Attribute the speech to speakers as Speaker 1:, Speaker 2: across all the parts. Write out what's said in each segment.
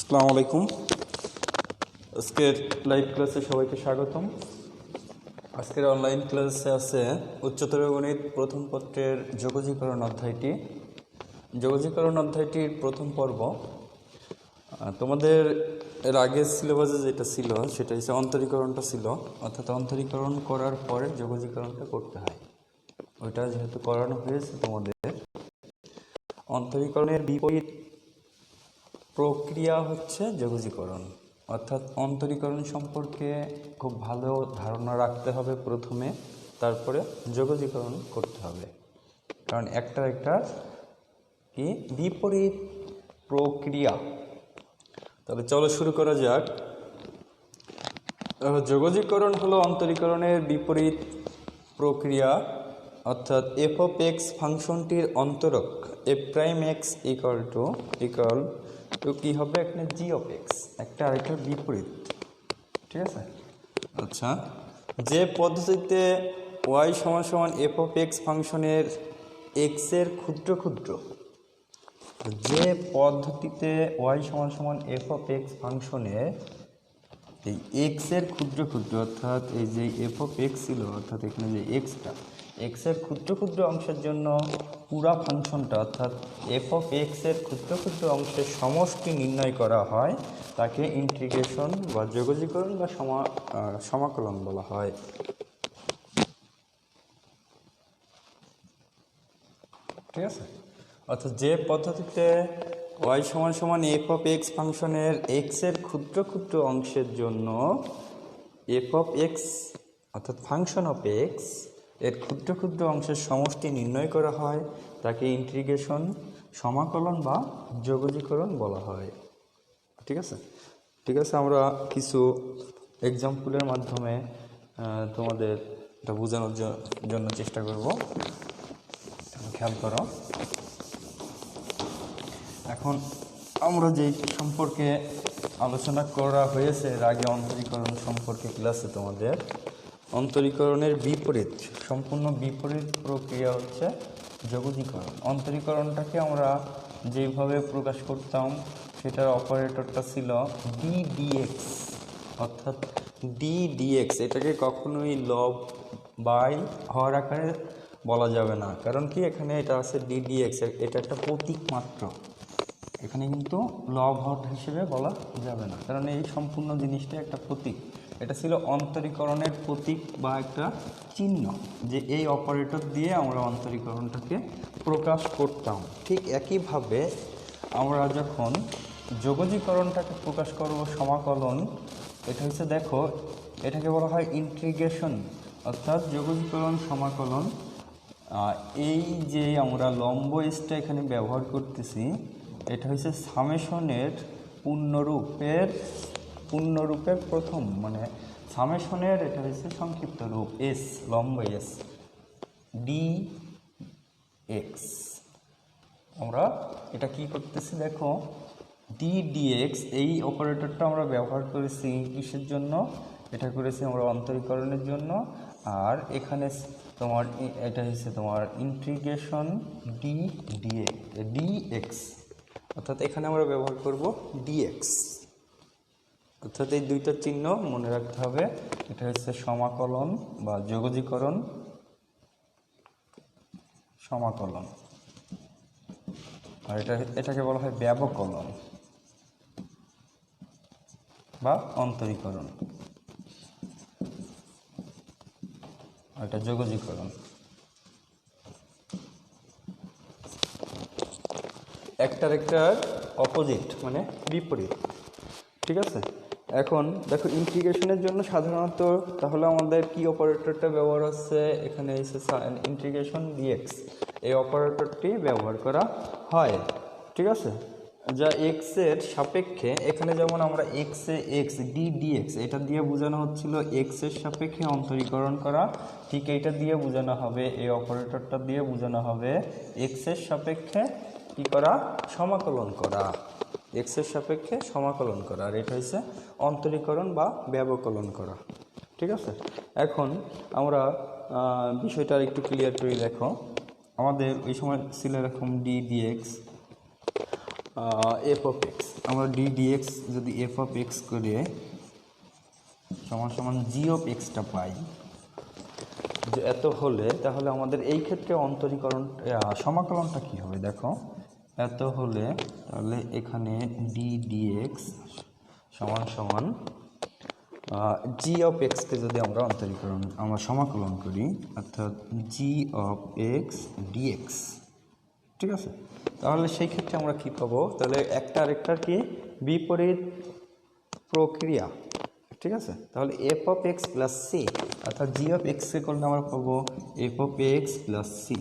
Speaker 1: আসসালামু আলাইকুম। আজকের লাইভ ক্লাসে সবাইকে স্বাগতম। আজকের অনলাইন ক্লাসে আছে উচ্চতর গণিত প্রথম পত্রের যোগজীকরণ অধ্যায়টি। যোগজীকরণ অধ্যায়টির প্রথম পর্ব। তোমাদের এর আগের সিলেবাসে যেটা ছিল সেটা হচ্ছে অন্তরীকরণটা ছিল, অর্থাৎ অন্তরীকরণ করার পরে যোগজীকরণটা করতে হয়। ওইটা যেহেতু করানো হয়েছে তোমাদের, অন্তরীকরণের বিপরীত প্রক্রিয়া হচ্ছে যোগজীকরণ। অর্থাৎ অন্তরীকরণ সম্পর্কে খুব ভালো ধারণা রাখতে হবে প্রথমে, তারপরে যোগজীকরণ করতে হবে, কারণ একটা কি বিপরীত প্রক্রিয়া। তাহলে চলো শুরু করা যাক। যোগজীকরণ হলো অন্তরীকরণের বিপরীত প্রক্রিয়া, অর্থাৎ এফ অফ এক্স ফাংশনটির অন্তরক f prime x equal to কী হবে, এখানে জি অফ এক্স, একটা আরেকটার বিপরীত। ঠিক আছে। আচ্ছা, যে পদ্ধতিতে ওয়াই সমান সমান এফ অফ এক্স ফাংশনের এক্সের ক্ষুদ্র ক্ষুদ্র, যে পদ্ধতিতে ওয়াই সমান সমান এফ অফ এক্স ফাংশনের এই এক্সের ক্ষুদ্র ক্ষুদ্র, অর্থাৎ এই যে এফ অফ এক্স ছিল, অর্থাৎ এখানে যে এক্সটা, এক্সের ক্ষুদ্র ক্ষুদ্র অংশের জন্য পুরা ফাংশনটা, অর্থাৎ এফ অফ এক্সের ক্ষুদ্র ক্ষুদ্র অংশের সমষ্টি নির্ণয় করা হয়, তাকে ইন্টিগ্রেশন বা যোগজীকরণ বা সমাকলন বলা হয়। ঠিক আছে। অর্থাৎ যে পদ্ধতিতে ওয়াই সমান সমান এফ অফ এক্স ফাংশনের এক্সের ক্ষুদ্র ক্ষুদ্র অংশের জন্য এফ অফ এক্স অর্থাৎ ফাংশন অফ এক্স এর ক্ষুদ্র ক্ষুদ্র অংশের সমষ্টি নির্ণয় করা হয়, তাকে ইন্টিগ্রেশন, সমাকলন বা যোগজীকরণ বলা হয়। ঠিক আছে। ঠিক আছে, আমরা কিছু এক্সাম্পলের মাধ্যমে তোমাদের এটা বোঝানোর জন্য চেষ্টা করব। খেয়াল করো, এখন আমরা যেই সম্পর্কে আলোচনা করা হয়েছে এর আগে অন্তরীকরণ সম্পর্কে ক্লাসে, তোমাদের অন্তরীকরণের বিপরীত, সম্পূর্ণ বিপরীত প্রক্রিয়া হচ্ছে যোগজীকরণ। অন্তরীকরণটাকে আমরা যেভাবে প্রকাশ করতাম সেটার অপারেটরটা ছিল ডি ডিএক্স, অর্থাৎ ডি ডিএক্স। এটাকে কখনোই লব বাই হর আকারে বলা যাবে না, কারণ কি এখানে এটা আছে ডি ডিএক্স, এটা একটা প্রতীক মাত্র। এখানে কিন্তু লব হর হিসেবে বলা যাবে না, কারণ এই সম্পূর্ণ জিনিসটা একটা প্রতীক। এটা ছিল অন্তরীকরণের প্রতীক বা একটা চিহ্ন, যে এই অপারেটর দিয়ে আমরা অন্তরীকরণটাকে প্রকাশ করতাম। ঠিক একইভাবে আমরা যখন যোগজীকরণটাকে প্রকাশ করব সমাকলন, এটা হচ্ছে, দেখো এটাকে বলা হয় ইন্টিগ্রেশন, অর্থাৎ যোগজীকরণ সমাকলন। এই যে আমরা লম্ব এসটা এখানে ব্যবহার করতেছি, এটা হচ্ছে সামেশনের পূর্ণরূপের প্রথম, মানে সামেশনের এটা হচ্ছে সংক্ষিপ্ত রূপ এস, লম্ব এস ডি এক্স। আমরা এটা কি করতেছি, দেখো ডি ডিএক্স, এই অপারেটরটা আমরা ব্যবহার করেছি কিসের জন্য, এটা করেছি আমরা অন্তরীকরণের জন্য। আর এখানে তোমার এটা হচ্ছে তোমার ইন্টিগ্রেশন ডি ডিএক্স, অর্থাৎ এখানে আমরা ব্যবহার করব ডিএক্স। অর্থাৎ এই দুইটা চিহ্ন মনে রাখতে হবে। এটা হচ্ছে সমাকলন বা যোগজীকরণ, সমাকলন, আর এটাকে বলা হয় ব্যবকলন বা অন্তরীকরণ, আর এটা যোগজীকরণ। একটার অপোজিট, মানে বিপরীত। ঠিক আছে। এখন দেখো ইন্টিগ্রেশনের জন্য সাধারণত তাহলে আমাদের কি অপারেটরটা ব্যবহার হচ্ছে, এখানে এসে ইন্টিগ্রেশন ডিএক্স, এই অপারেটরটি ব্যবহার করা হয়। ঠিক আছে, যা এক্সের সাপেক্ষে, এখানে যেমন আমরা এক্স ডি ডিএক্স, এটা দিয়ে বোঝানো হচ্ছিল এক্সের সাপেক্ষে অন্তরীকরণ করা, ঠিক এইটা দিয়ে বোঝানো হবে, এই অপারেটরটা দিয়ে বোঝানো হবে এক্সের সাপেক্ষে কি করা, সমাকলন করা, এক্সের সাপেক্ষে সমাকলন করা, আর এটা হচ্ছে অন্তরীকরণ বা ব্যবকলন করা। ঠিক আছে। এখন আমরা বিষয়টা আর একটু ক্লিয়ার করে দেখো। আমাদের ওই সময় ছিল এরকম d d x, f of x, আমরা ডি ডিএক্স যদি এফ অফ এক্স করে সমান সমান জি অফ এক্সটা পাই, যে এত হলে তাহলে আমাদের এই ক্ষেত্রে অন্তরীকরণ সমাকলনটা কি হবে দেখো। এত হলে তাহলে এখানে ডি ডিএক্স সমান সমান জি অফ এক্সকে যদি আমরা আমরা সমাকলন করি, অর্থাৎ জি অফ এক্স ডিএক্স, ঠিক আছে। তাহলে সেই ক্ষেত্রে আমরা কি পাবো, তাহলে একটা আরেকটার কি বিপরীত প্রক্রিয়া, ঠিক আছে। তাহলে f of x plus c, অর্থাৎ জি অফ এক্সকে করলে আমরা পাবো f of x plus c.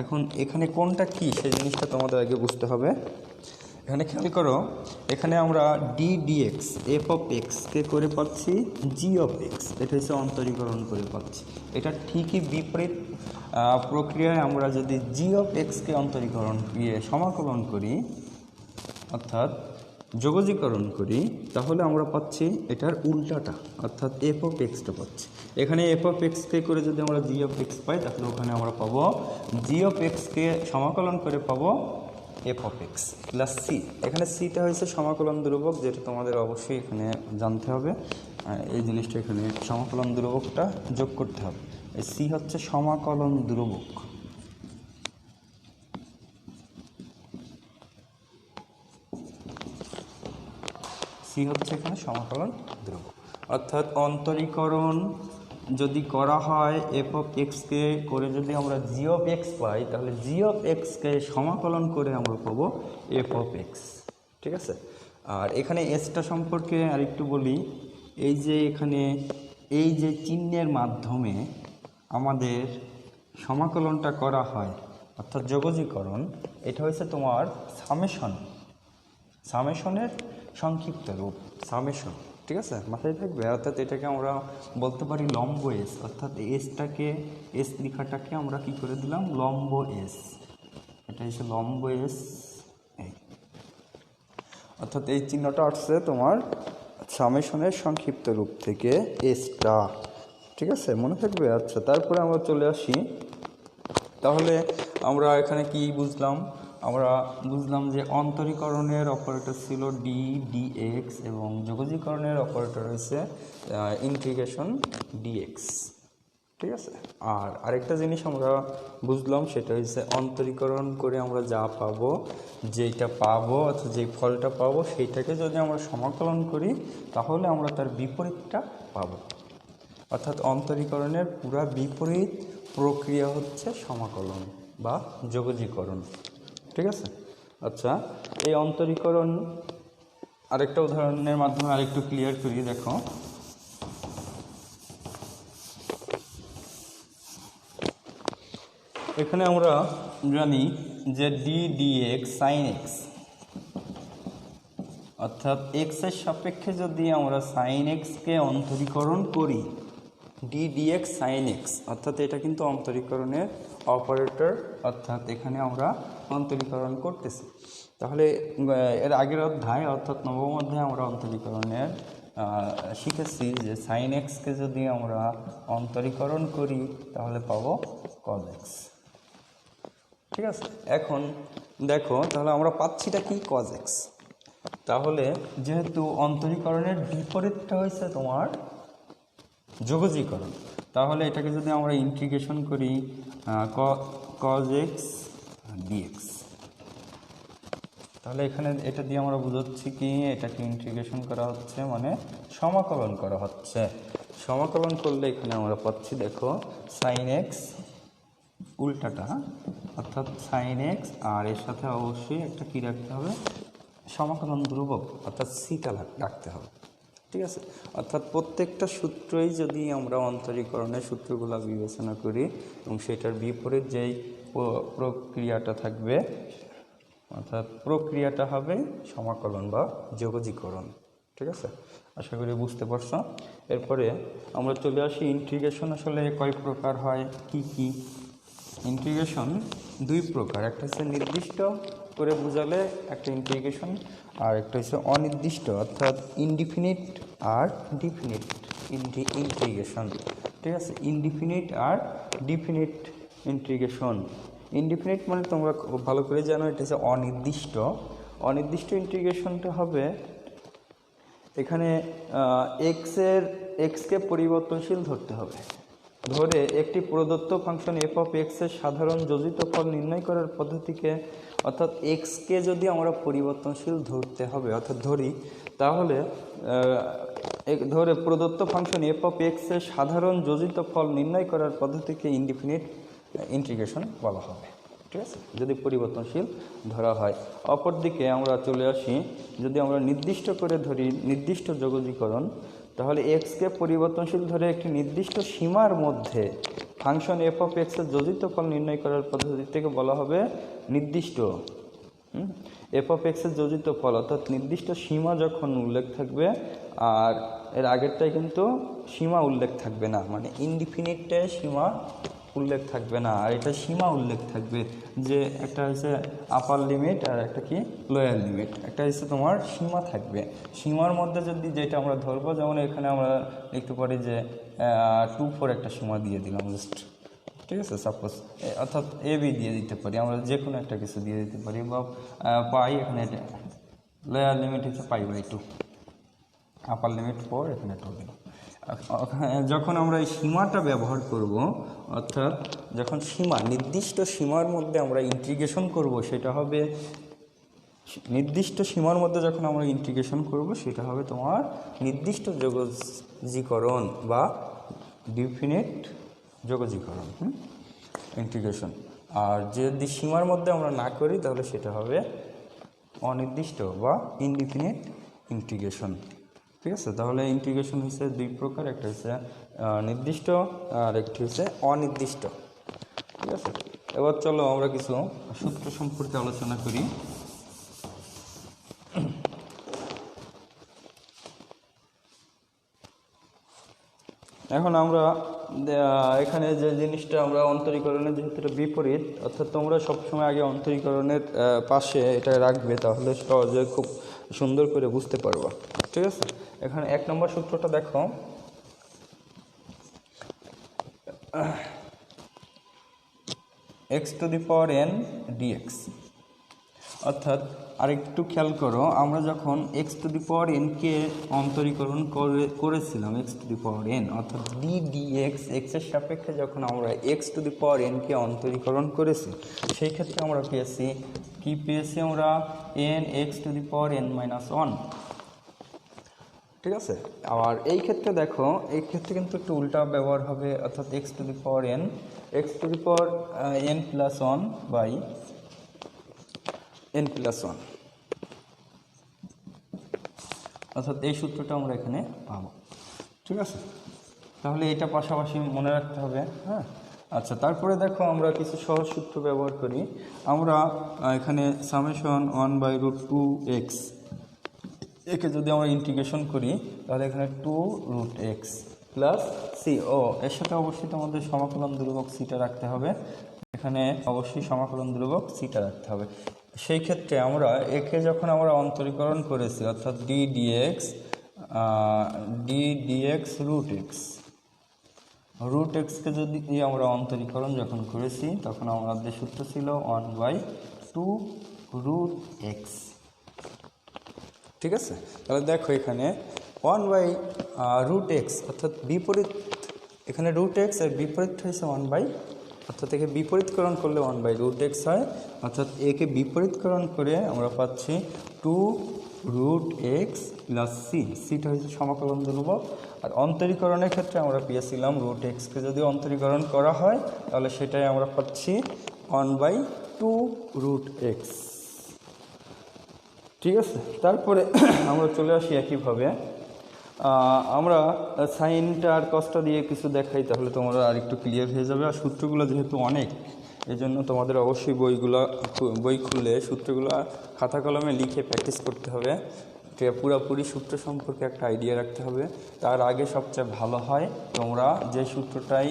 Speaker 1: এখন এখানে কোনটা কি সেই জিনিসটা তোমাদের আগে বুঝতে হবে। এখানে খেয়াল করো, এখানে আমরা ডি ডিএক্স এফ অফ এক্সকে করে পাচ্ছি জি অফ এক্স, এটা হচ্ছে অন্তরীকরণ করে পাচ্ছি। এটা ঠিকই বিপরীত প্রক্রিয়ায় আমরা যদি জি অফ এক্সকে অন্তরীকরণ সমাকলন করি, অর্থাৎ যোগজীকরণ করি, তাহলে আমরা পাচ্ছি এটার উল্টাটা, অর্থাৎ এফ অফ এক্সটা পাচ্ছি। এখানে এফ অফ এক্সকে করে যদি আমরা জি অফ এক্স পাই, তাহলে ওখানে আমরা পাবো জি অফ এক্সকে সমাকলন করে পাবো f of x plus c. এখানে সিটা হয়েছে সমাকলন ধ্রুবক, যেটা তোমাদের অবশ্যই এখানে জানতে হবে। এই জিনিসটা এখানে সমাকলন ধ্রুবকটা যোগ করতে হবে। এই সি হচ্ছে সমাকলন ধ্রুবক, সি হচ্ছে এখানে সমাকলন ধ্রুবক। অর্থাৎ অন্তরীকরণ যদি করা হয় এফ অফ এক্সকে করে যদি আমরা জি অফ এক্স পাই, তাহলে জি অফ এক্সকে সমাকলন করে আমরা পাবো এফ অফ এক্স, ঠিক আছে। আর এখানে এসটা সম্পর্কে আরেকটু বলি। এই যে এখানে এই যে চিহ্নের মাধ্যমে আমাদের সমাকলনটা করা হয়, অর্থাৎ যোগজীকরণ, এটা হচ্ছে তোমার সামেশনের সংক্ষিপ্ত রূপ, সামেশন, ঠিক আছে, মাথায় থাকবে। অর্থাৎ এটাকে আমরা বলতে পারি লম্ব এস, অর্থাৎ এসটাকে এস লেখাটাকে আমরা কি করে দিলাম লম্ব এস, এটা হচ্ছে লম্ব এস। অর্থাৎ এই চিহ্নটা আসছে তোমার সামেশনের সংক্ষিপ্ত রূপ থেকে এসটা, ঠিক আছে, মনে থাকবে। আচ্ছা, তারপরে আমরা চলে আসি। তাহলে আমরা এখানে কি বুঝলাম, আমরা বুঝলাম যে অন্তরীকরণের অপারেটর ছিল ডি ডিএক্স এবং যোগজীকরণের অপারেটর হচ্ছে ইন্টিগ্রেশন ডিএক্স, ঠিক আছে। আর আরেকটা জিনিস আমরা বুঝলাম, সেটা হচ্ছে অন্তরীকরণ করে আমরা যা পাবো, যেটা পাবো অর্থাৎ যেই ফলটা পাবো, সেইটাকে যদি আমরা সমাকলন করি, তাহলে আমরা তার বিপরীতটা পাবো। অর্থাৎ অন্তরীকরণের পুরা বিপরীত প্রক্রিয়া হচ্ছে সমাকলন বা যোগজীকরণ, ঠিক আছে। আচ্ছা, এই অন্তরীকরণ আরেকটা উদাহরণের মাধ্যমে আরেকটু ক্লিয়ার করি। দেখো, এখানে আমরা জানি যে ডি ডিএক্স সাইন এক্স, অর্থাৎ এক্সের সাপেক্ষে যদি আমরা সাইন এক্সকে অন্তরীকরণ করি, ডি ডিএক্স সাইন এক্স, অর্থাৎ এটা কিন্তু অন্তরীকরণের অপারেটর, অর্থাৎ এখানে আমরা অন্তরীকরণ করতেছি। তাহলে এর আগের অধ্যায় অর্থাৎ নবম অধ্যায়ে আমরা অন্তরীকরণের শিখেছি যে সাইন এক্সকে যদি আমরা অন্তরীকরণ করি তাহলে পাবো কজ এক্স, ঠিক আছে। এখন দেখো, তাহলে আমরা পাচ্ছিটা কি কজ এক্স। তাহলে যেহেতু অন্তরীকরণের বিপরীতটা হয়েছে তোমার যোগজীকরণ, তাহলে এটাকে যদি আমরা ইন্টিগ্রেশন করি কজ এক্স ডিএক্স, তাহলে এখানে এটা দিয়ে আমরা বুঝাচ্ছি কি এটাকে ইন্টিগ্রেশন করা হচ্ছে, মানে সমাকলন করা হচ্ছে। সমাকলন করলে এখানে আমরা পাচ্ছি দেখো সাইন এক্স উল্টাটা, অর্থাৎ সাইন এক্স, আর এর সাথে অবশ্যই একটা কী রাখতে হবে সমাকলন ধ্রুবক, অর্থাৎ সিটা রাখতে হবে, ঠিক আছে। অর্থাৎ প্রত্যেকটা সূত্রই যদি আমরা অন্তরীকরণের সূত্রগুলো বিবেচনা করি এবং সেটার বিপরীত যেই প্রক্রিয়াটা থাকবে, অর্থাৎ প্রক্রিয়াটা হবে সমাকলন বা যোগজীকরণ, ঠিক আছে। আশা করি বুঝতে পারছো। এরপরে আমরা চলে আসি ইন্টিগ্রেশন আসলে কয় প্রকার হয়, কি কি। ইন্টিগ্রেশন দুই প্রকার, একটা হচ্ছে নির্দিষ্ট করে বোঝালে একটা ইন্টিগ্রেশন, আর একটা হচ্ছে অনির্দিষ্ট, অর্থাৎ ইনডিফিনিট আর ডিফিনিট ইন্টিগ্রেশন, ঠিক আছে। ইনডিফিনিট আর ডিফিনিট ইন্টিগ্রেশন। ইনডিফিনিট মানে তোমরা ভালো করে জানো, এটা হচ্ছে অনির্দিষ্ট, অনির্দিষ্ট ইন্টিগ্রেশনটা হবে এখানে এক্সকে পরিবর্তনশীল ধরতে হবে, ধরে একটি প্রদত্ত ফাংশন এফ অফ এক্স এর সাধারণ যোজিত ফল নির্ণয় করার পদ্ধতিকে, অর্থাৎ এক্সকে যদি আমরা পরিবর্তনশীল ধরতে হবে অর্থাৎ ধরি, তাহলে ধরে প্রদত্ত ফাংশন এফ অফ এক্স এর সাধারণ যোজিত ফল নির্ণয় করার পদ্ধতিকে ইনডিফিনিট ইন্টিগ্রেশন বলা হবে। ঠিক আছে, যদি পরিবর্তনশীল ধরা হয়। অপরদিকে আমরা চলে আসি, যদি আমরা নির্দিষ্ট করে ধরি নির্দিষ্ট যোগজীকরণ, তাহলে এক্সকে পরিবর্তনশীল ধরে একটি নির্দিষ্ট সীমার মধ্যে ফাংশন এফ অফ এক্সের যোজিত ফল নির্ণয় করার পদ্ধতিকে বলা হবে নির্দিষ্ট। এফ অফ এক্সের যোজিত ফল অর্থাৎ নির্দিষ্ট সীমা যখন উল্লেখ থাকবে, আর এর আগেরটাই কিন্তু সীমা উল্লেখ থাকবে না, মানে ইনডিফিনিটে সীমা উল্লেখ থাকবে না, আর এটা সীমা উল্লেখ থাকবে, যে একটা হচ্ছে আপার লিমিট আর একটা কি লোয়ার লিমিট, একটা হচ্ছে তোমার সীমা থাকবে। সীমার মধ্যে যদি যেটা আমরা ধরবো, যেমন এখানে আমরা লিখতে পারি যে 2 4 একটা সীমা দিয়ে দিলাম জাস্ট, ঠিক আছে, সাপোজ, অর্থাৎ এ বি দিয়ে দিতে পারি, আমরা যে কোনো একটা কিছু দিয়ে দিতে পারি, বা পাই, এখানে লোয়ার লিমিট হচ্ছে π/2, আপার লিমিট 4, এখানে 2 দিলাম। যখন আমরা এই সীমাটা ব্যবহার করব, অর্থাৎ যখন নির্দিষ্ট সীমার মধ্যে আমরা ইন্টিগ্রেশন করব, সেটা হবে নির্দিষ্ট সীমার মধ্যে যখন আমরা ইন্টিগ্রেশন করব, সেটা হবে তোমার নির্দিষ্ট যোগজীকরণ বা ডিফিনিট যোগজীকরণ ইন্টিগ্রেশন। আর যদি সীমার মধ্যে আমরা না করি, তাহলে সেটা হবে অনির্দিষ্ট বা ইনডিফিনিট ইন্টিগ্রেশন। ঠিক আছে, তাহলে ইন্টিগ্রেশন হচ্ছে 2 প্রকার, একটা হচ্ছে নির্দিষ্ট আর একটি হচ্ছে অনির্দিষ্ট। ঠিক আছে, এবার চলো আমরা কিছু সূত্র সম্পর্কে আলোচনা করি। এখন আমরা এখানে যে জিনিসটা আমরা অন্তরীকরণের যেহেতু এটা বিপরীত, অর্থাৎ তোমরা সবসময় আগে অন্তরীকরণের পাশে এটা রাখবে, তাহলে সহজে খুব সুন্দর করে বুঝতে পারবা। ঠিক আছে, এখানে 1 নম্বর সূত্রটা দেখো, x⁴n dx, অর্থাৎ আরেকটু খেয়াল করো, আমরা যখন x⁴n কে অন্তরীকরণ করেছিলাম, x⁴n অর্থাৎ d dx, x এর সাপেক্ষে যখন আমরা x⁴n কে অন্তরীকরণ করেছি, সেই ক্ষেত্রে আমরা পেয়েছি কি পেয়েছি, আমরা n x⁴n-1। ঠিক আছে, আর এই ক্ষেত্রে দেখো, এই ক্ষেত্রে কিন্তু একটু উল্টা ব্যবহার হবে, অর্থাৎ x⁴n n+1/n+1, অর্থাৎ এই সূত্রটা আমরা এখানে পাবো। ঠিক আছে, তাহলে এটা পাশাপাশি মনে রাখতে হবে। হ্যাঁ, আচ্ছা, তারপরে দেখো আমরা কিছু সহজ সূত্র ব্যবহার করি। আমরা এখানে সামেশন 1/√2x একে যদি আমরা ইন্টিগ্রেশন করি, তাহলে এখানে 2√x প্লাস সি, এর সাথে অবশ্যই তোমাদের সমাকলন ধ্রুবক সিটা রাখতে হবে, এখানে অবশ্যই সমাকলন ধ্রুবক সিটা রাখতে হবে। সেই ক্ষেত্রে আমরা একে যখন আমরা অন্তরীকরণ করেছি, অর্থাৎ d dx √x কে যদি আমরা অন্তরীকরণ যখন করেছি, তখন আমাদের সূত্র ছিল 1/2√x। ঠিক আছে, তাহলে দেখো এখানে 1/√x অর্থাৎ বিপরীত, এখানে √x এর বিপরীত হয়েছে 1/, অর্থাৎ একে বিপরীতকরণ করলে 1/√x হয়, অর্থাৎ একে বিপরীতকরণ করে আমরা পাচ্ছি 2√x প্লাস সি, সিটা হচ্ছে সমাকলন ধ্রুবক। আর অন্তরীকরণের ক্ষেত্রে আমরা পেয়েছিলাম √x-কে যদি অন্তরীকরণ করা হয়, তাহলে সেটাই আমরা পাচ্ছি 1/2√x। ঠিক আছে, তারপরে আমরা চলে আসি একইভাবে, আমরা সাইনটা আর কসটা দিয়ে কিছু দেখাই, তাহলে তোমরা আর একটু ক্লিয়ার হয়ে যাবে। আর সূত্রগুলো যেহেতু অনেক, এই জন্য তোমাদের অবশ্যই বই খুলে সূত্রগুলো খাতা কলমে লিখে প্র্যাকটিস করতে হবে, পুরোপুরি সূত্র সম্পর্কে একটা আইডিয়া রাখতে হবে। তার আগে সবচেয়ে ভালো হয় তোমরা যে সূত্রটাই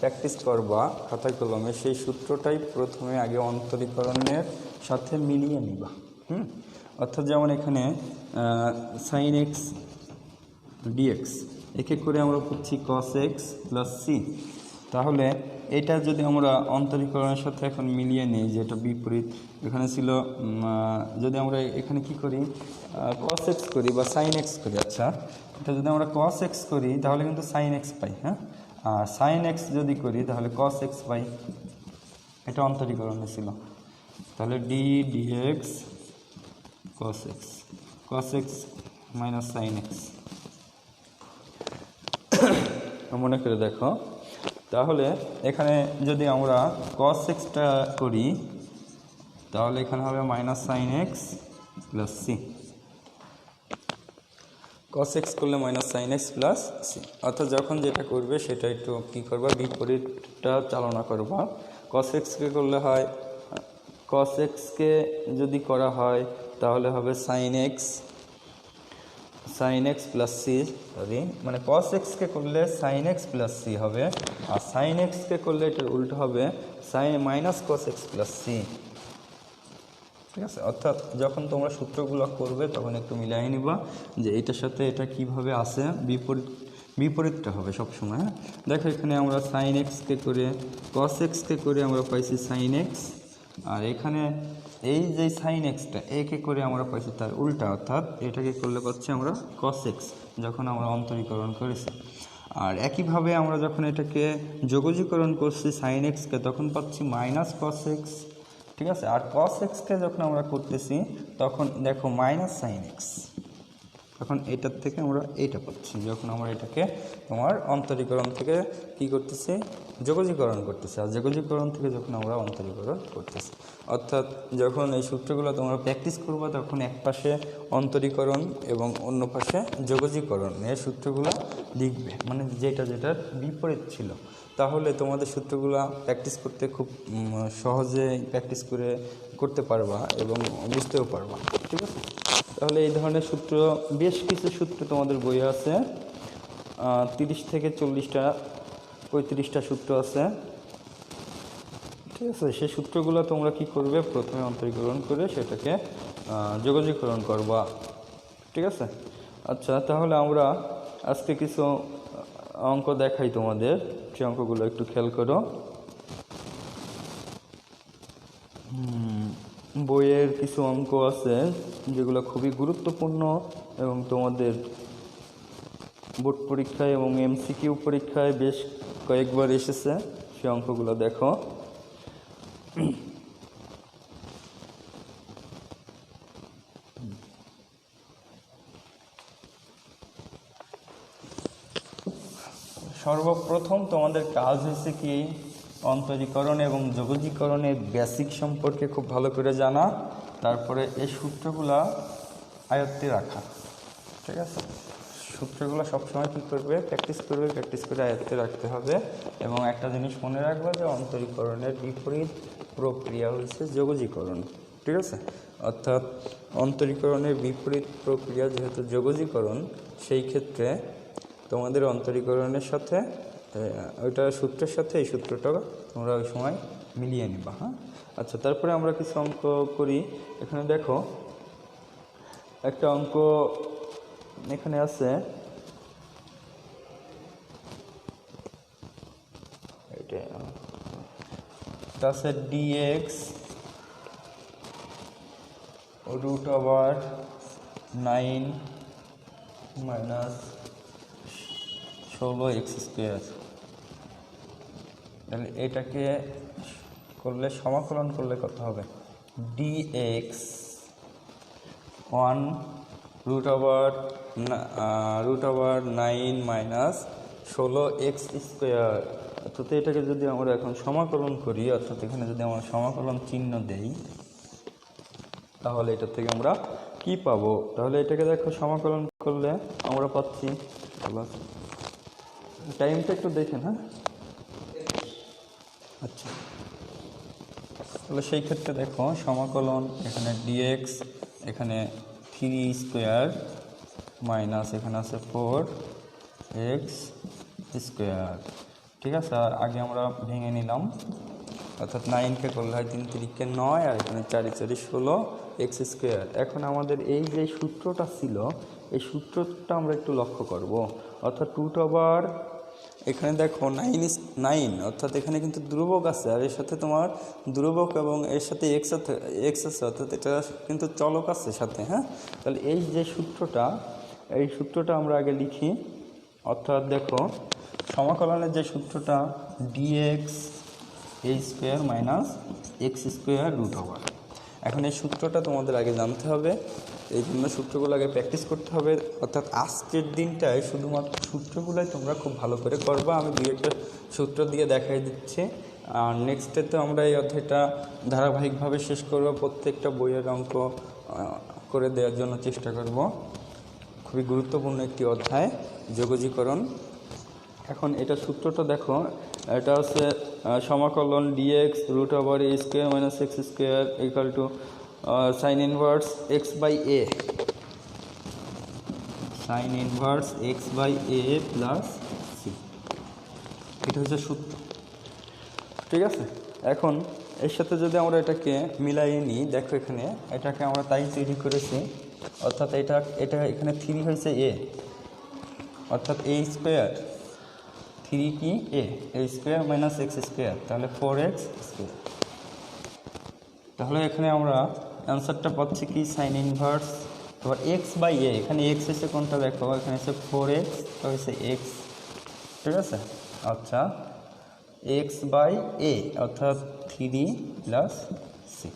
Speaker 1: প্র্যাকটিস করবা খাতা কলমে, সেই সূত্রটাই প্রথমে আগে অন্তরীকরণের সাথে মিলিয়ে নিবা। অর্থাৎ যেমন এখানে sin x dx, একে করে আমরা পাচ্ছি cos x প্লাস সি, তাহলে এটা যদি আমরা অন্তরীকরণের সাথে এখন মিলিয়ে নিই, যে এটা বিপরীত, এখানে ছিল যদি আমরা এখানে কি করি cos x করি বা sin x করি। আচ্ছা, এটা যদি আমরা cos x করি তাহলে কিন্তু sin x পাই, হ্যাঁ, আর sin x যদি করি তাহলে cos x পাই। এটা অন্তরীকরণে ছিল। তাহলে d dx cos x minus sin x মনে করে দেখো। তাহলে এখানে যদি আমরা cos xটা করি তাহলে এখানে হবে minus sin x plus c। cos x করলে minus sin x plus c, অর্থাৎ যখন যেটা করবে সেটা একটু কী করবা, বিপরীতটা চালনা করবা। cos x কে করলে হয়, cos x কে যদি করা হয় তাহলে হবে sin x plus c, sorry মানে cos x কে করলে sin x প্লাস c হবে, আর sin x কে করলে এটার উল্টো হবে minus cos x plus c। ঠিক আছে, অর্থাৎ যখন তোমরা সূত্রগুলো করবে তখন একটু মিলাই নিবা যে এটার সাথে এটা কিভাবে আসে, বিপরীতটা হবে সবসময়। হ্যাঁ, দেখো এখানে আমরা sin x কে করে cos x কে করে আমরা পাইছি sin x, আর এখানে এই যে sin xটা একে করে আমরা পাইছি তার উল্টা, অর্থাৎ এটাকে করলে পাচ্ছি আমরা cos x যখন আমরা অন্তরীকরণ করেছি। আর একইভাবে আমরা যখন এটাকে যোগজীকরণ করছি sin x কে তখন পাচ্ছি মাইনাস cos x। ঠিক আছে, আর cos x কে যখন আমরা করতেছি তখন দেখো মাইনাস sin x, তখন এটার থেকে আমরা এইটা পাচ্ছি যখন আমরা এটাকে তোমার অন্তরীকরণ থেকে কি করতেছি, যোগজীকরণ করতেছি, আর যোগজীকরণ থেকে যখন আমরা অন্তরীকরণ করতেছি, অর্থাৎ যখন এই সূত্রগুলো তোমরা প্র্যাকটিস করবে তখন এক পাশে অন্তরীকরণ এবং অন্য পাশে যোগজীকরণ এর সূত্রগুলো লিখবে, মানে যেটার বিপরীত ছিল। তাহলে তোমাদের সূত্রগুলো প্র্যাকটিস করতে খুব সহজে প্র্যাকটিস করতে পারবা এবং বুঝতেও পারবা। ঠিক আছে, তাহলে এই ধরনের সূত্র বেশ কিছু সূত্র তোমাদের বইয়ে আছে, 30 থেকে 40টা 35টা সূত্র আছে। ঠিক আছে, সেই সূত্রগুলো তোমরা কি করবে, প্রথমে অন্তরীকরণ করে সেটাকে যোগজীকরণ করবা। ঠিক আছে, আচ্ছা তাহলে আমরা আজকে কিছু অঙ্ক দেখাই তোমাদের, সেই অঙ্কগুলো একটু খেয়াল করো। বইয়ের কিছু অঙ্ক আছে যেগুলো খুবই গুরুত্বপূর্ণ এবং তোমাদের বোর্ড পরীক্ষায় এবং এমসিকিউ পরীক্ষায় বেশ কয়েকবার এসেছে, সেই অঙ্কগুলো দেখো। সর্বপ্রথম তোমাদের কাজ হয়েছে কি, অন্তরীকরণ এবং যোগজীকরণের বেসিক সম্পর্কে খুব ভালো করে জানা, তারপরে এই সূত্রগুলা আয়ত্তে রাখা। ঠিক আছে, সূত্রগুলো সবসময় কী করবে, প্র্যাকটিস করে আয়ত্তে রাখতে হবে। এবং একটা জিনিস মনে রাখবে যে অন্তরীকরণের বিপরীত প্রক্রিয়া হচ্ছে যোগজীকরণ। ঠিক আছে, অর্থাৎ অন্তরীকরণের বিপরীত প্রক্রিয়া যেহেতু যোগজীকরণ, সেই ক্ষেত্রে তোমাদের অন্তরীকরণের সাথে ওইটা সূত্রের সাথে এই সূত্রটা তোমরা ওই সময় মিলিয়ে নিবা। হ্যাঁ, আচ্ছা তারপরে আমরা কিছু অঙ্ক করি। এখানে দেখো একটা অঙ্ক এখানে আছে, এটা আছে dx √9 মাইনাস 16x²। তাহলে এটাকে করলে সমাকলন করলে কত হবে, dx 1√9 মাইনাস 16x²। অর্থাৎ এটাকে যদি আমরা এখন সমাকলন করি, অর্থাৎ এখানে যদি আমরা সমাকলন চিহ্ন দেই তাহলে এটা থেকে আমরা কি পাবো, তাহলে এটাকে দেখো সমাকলন করলে আমরা পাচ্ছি, টাইমটা একটু দেখেন। হ্যাঁ, আচ্ছা তাহলে সেই ক্ষেত্রে দেখো সমাকলন, এখানে dx, এখানে 3² মাইনাস এখানে আছে 4x²। ঠিক আছে, আর আগে আমরা ভেঙে নিলাম, অর্থাৎ 9কে করলে হয় 3 3 9, আর এখানে 4 4 16x²। এখন আমাদের এই যে সূত্রটা ছিল, এই সূত্রটা আমরা একটু লক্ষ্য করব, অর্থাৎ এখানে দেখো 9 is 9, অর্থাৎ এখানে কিন্তু ধ্রুবক আছে, আর এর সাথে তোমার ধ্রুবক এবং এর সাথে এক্স আছে, অর্থাৎ এটা কিন্তু চলক আছে সাথে। হ্যাঁ, তাহলে এই যে সূত্রটা, এই সূত্রটা আমরা আগে লিখি। অর্থাৎ দেখো সমাকলনের যে সূত্রটা dx a square minus x square root over. এখন এই সূত্রটা তোমাদের আগে জানতে হবে, এই জন্য সূত্রগুলো আগে প্র্যাকটিস করতে হবে। অর্থাৎ আজকের দিনটায় শুধুমাত্র সূত্রগুলোই তোমরা খুব ভালো করে করবা। আমি দুই একটা সূত্র দিয়ে দেখাই দিচ্ছি, আর নেক্সটে তো আমরা এই অধ্যায়টা ধারাবাহিকভাবে শেষ করব, প্রত্যেকটা বইয়ের অঙ্ক করে দেওয়ার জন্য চেষ্টা করব। খুবই গুরুত্বপূর্ণ একটি অধ্যায় যোগজীকরণ। এখন এটা সূত্রটা দেখো, এটা হচ্ছে সমাকলন d x root over a square minus x square equal to sine inverse x by a, sine inverse x by a plus c, এটা হচ্ছে সূত্র। ঠিক আছে, এখন এর সাথে যদি আমরা এটাকে মিলাইয়ে নিই, দেখো এখানে এটাকে আমরা তাই তৈরি করেছি, অর্থাৎ এটা এখানে 3 হয়েছে এ, অর্থাৎ এ স্কোয়ার 3 কি এ স্কোয়ার মাইনাস এক্স স্কোয়ার, তাহলে 4x স্কোয়ার। তাহলে এখানে আমরা অ্যান্সারটা পাচ্ছি কি সাইন ইনভার্স, এবার এক্স বাই এ, এখানে এক্স এসে কোনটা দেখো, এখানে এসে 4x, তো হচ্ছে এক্স। ঠিক আছে, আচ্ছা এক্স বাই এ অর্থাৎ 3 প্লাস সি।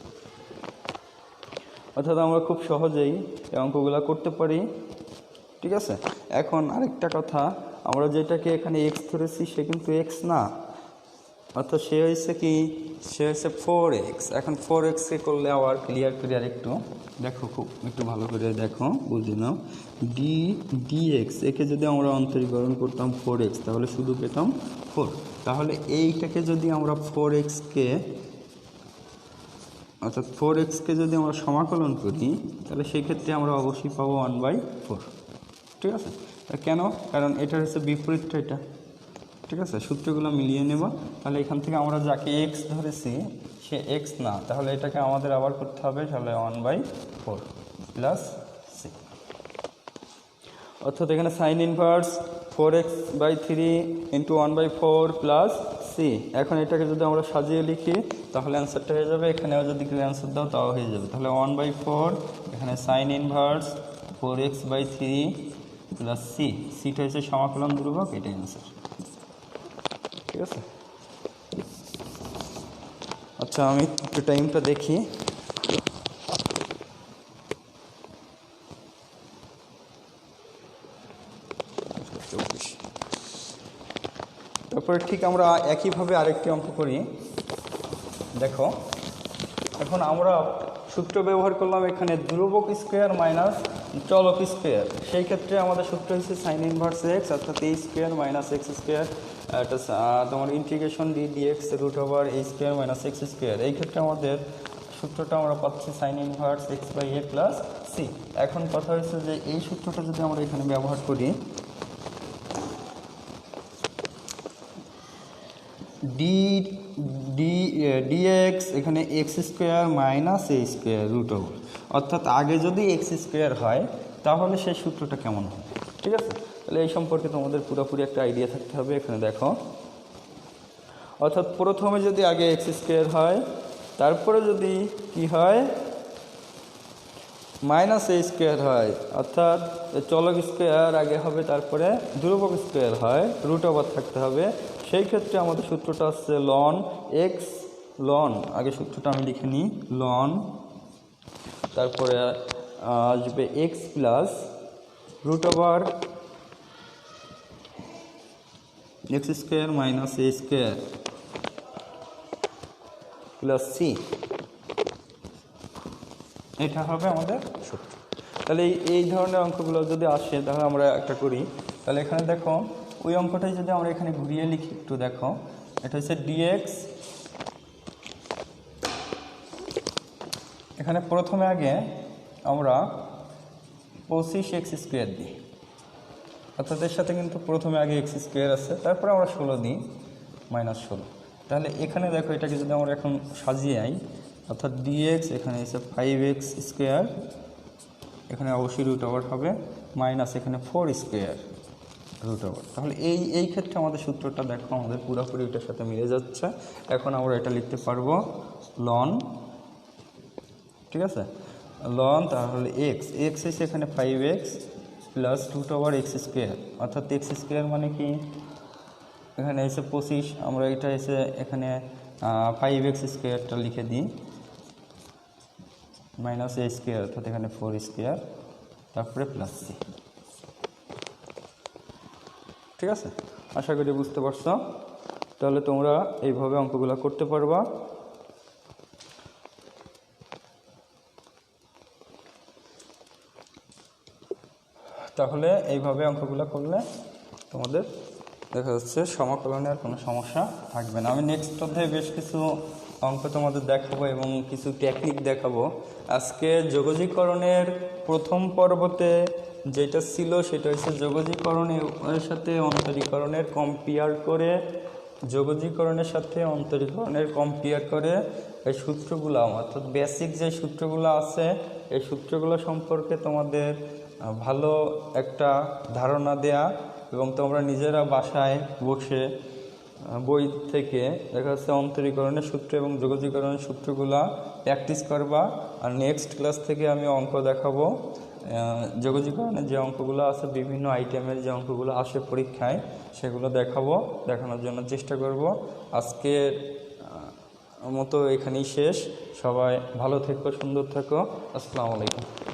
Speaker 1: অর্থাৎ আমরা খুব সহজেই এই অঙ্কগুলো করতে পারি। ঠিক আছে, এখন আরেকটা কথা, আমরা যেটাকে এখানে এক্স ধরেছি সে কিন্তু এক্স না, অর্থাৎ সে হয়েছে কি, সে হয়েছে 4x। এখন 4xকে করলে আবার ক্লিয়ার একটু দেখো, খুব একটু ভালো করে দেখো, বুঝে নাও। ডিএক্স একে যদি আমরা অন্তরীকরণ করতাম 4x, তাহলে শুধু পেতাম 4। তাহলে এইটাকে যদি আমরা 4xকে, অর্থাৎ 4xকে যদি আমরা সমাকলন করি, তাহলে সেই ক্ষেত্রে আমরা অবশ্যই পাবো 1/4। ঠিক আছে, কেন? কারণ এটা হচ্ছে বিপরীতটা এটা। ঠিক আছে, সূত্রগুলো মিলিয়ে নেব। তাহলে এখান থেকে আমরা যাকে এক্স ধরেছি সে এক্স না, তাহলে এটাকে আমাদের আবার করতে হবে, তাহলে 1/4 প্লাস সি। অর্থাৎ এখানে sine inverse 4x/3 into 1/4 plus c. এখন এটাকে যদি আমরা সাজিয়ে লিখি তাহলে অ্যান্সারটা হয়ে যাবে, এখানেও যদি কেউ অ্যান্সার দাও তাও হয়ে যাবে। তাহলে 1/4, এখানে sine inverse 4x/3 plus C, সিটা হচ্ছে সমাকলন ধ্রুবক, এটাই অ্যান্সার। ঠিক আছে, আচ্ছা আমি একটু টাইমটা দেখি। তারপরে ঠিক আমরা একইভাবে আরেকটি অঙ্ক করি। দেখো এখন আমরা সূত্র ব্যবহার করলাম এখানে ধ্রুবক স্কোয়ার মাইনাস চলক স্কোয়ার। সেই ক্ষেত্রে আমাদের সূত্র হচ্ছে সাইন ইনভার্স এক্স, অর্থাৎ a square minus x square, এটা তোমার integration d x root over a square minus x square. এই ক্ষেত্রে আমাদের সূত্রটা আমরা পাচ্ছি sine inverse x by a plus c. এখন কথা হচ্ছে যে এই সূত্রটা যদি আমরা এখানে ব্যবহার করি, ডিএক্স এখানে x square minus a square root over, অর্থাৎ আগে যদি এক্স স্কোয়ার হয় তাহলে সেই সূত্রটা কেমন হবে। ঠিক আছে, তাহলে এই সম্পর্কে তোমাদের পুরোপুরি একটা আইডিয়া থাকতে হবে। এখানে দেখো, অর্থাৎ প্রথমে যদি আগে এক্স স্কোয়ার হয়, তারপরে যদি কি হয় মাইনাস এ স্কোয়ার হয়, অর্থাৎ চলক স্কোয়ার আগে হবে, তারপরে ধ্রুবক স্কোয়ার হয়, রুট ওভার থাকতে হবে। সেই ক্ষেত্রে আমাদের সূত্রটা হচ্ছে লন এক্স, লন আগে সূত্রটা আমি লিখে নিই, লন তারপরে আসবে x plus root over x square minus a square plus c, এটা হবে আমাদের সূত্র। তাহলে এই ধরনের অঙ্কগুলো যদি আসে তাহলে আমরা একটা করি। তাহলে এখানে দেখো ওই অঙ্কটাই যদি আমরা এখানে ঘুরিয়ে লিখি, একটু দেখো, এটা হচ্ছে ডিএক্স। এখানে প্রথমে আগে আমরা 25x স্কোয়ার দিই, অর্থাৎ এর সাথে কিন্তু প্রথমে আগে এক্স স্কোয়ার আছে, তারপরে আমরা 16 দিই, -16। তাহলে এখানে দেখো এটাকে যদি আমরা এখন সাজিয়ে আই, অর্থাৎ ডিএক্স এখানে এসে 5x স্কোয়ার, এখানে অবশ্যই রুট ওভার হবে, মাইনাস এখানে 4 স্কোয়ার রুট ওভার। তাহলে এই ক্ষেত্রে আমাদের সূত্রটা দেখো আমাদের পুরোপুরি এটার সাথে মিলে যাচ্ছে। এখন আমরা এটা লিখতে পারবো লন, ঠিক আছে, লন তাহলে এক্স এসে এখানে 5x plus root over x square, অর্থাৎ এক্স স্কোয়ার মানে কি এখানে এসে 25, আমরা এটা এসে এখানে 5x স্কোয়ারটা লিখে দিই মাইনাস এ স্কোয়ার, অর্থাৎ এখানে 4 স্কোয়ার, তারপরে প্লাস সি। ঠিক আছে, আশা করি বুঝতে পারছো। তাহলে তোমরা এইভাবে অঙ্কগুলো করতে পারবা। তাহলে এইভাবে অঙ্কগুলো করলে তোমাদের দেখা যাচ্ছে সমাকলনে আর কোনো সমস্যা থাকবে না। আমি নেক্সট অধ্যায়ে বেশ কিছু অঙ্ক তোমাদের দেখাবো এবং কিছু টেকনিক দেখাবো। আজকে যোগজীকরণের প্রথম পর্বতে যেটা ছিল সেটা হচ্ছে যোগজীকরণের সাথে অন্তরীকরণের কম্পেয়ার করে, যোগজীকরণের সাথে অন্তরীকরণের কম্পেয়ার করে এই সূত্রগুলো, অর্থাৎ বেসিক যে সূত্রগুলো আছে এই সূত্রগুলো সম্পর্কে তোমাদের ভালো একটা ধারণা দেয়া এবং তোমরা নিজেরা বাসায় বসে বই থেকে দেখা যাচ্ছে অন্তরীকরণের সূত্র এবং যোগজীকরণের সূত্রগুলো প্র্যাকটিস করবা। আর নেক্সট ক্লাস থেকে আমি অঙ্ক দেখাবো, যোগজীকরণের যে অঙ্কগুলো আছে, বিভিন্ন আইটেমের যে অঙ্কগুলো আসে পরীক্ষায় সেগুলো দেখানোর জন্য চেষ্টা করব। আজকের মতো এখানেই শেষ। সবাই ভালো থেকো, সুন্দর থেকো। আসসালামু আলাইকুম।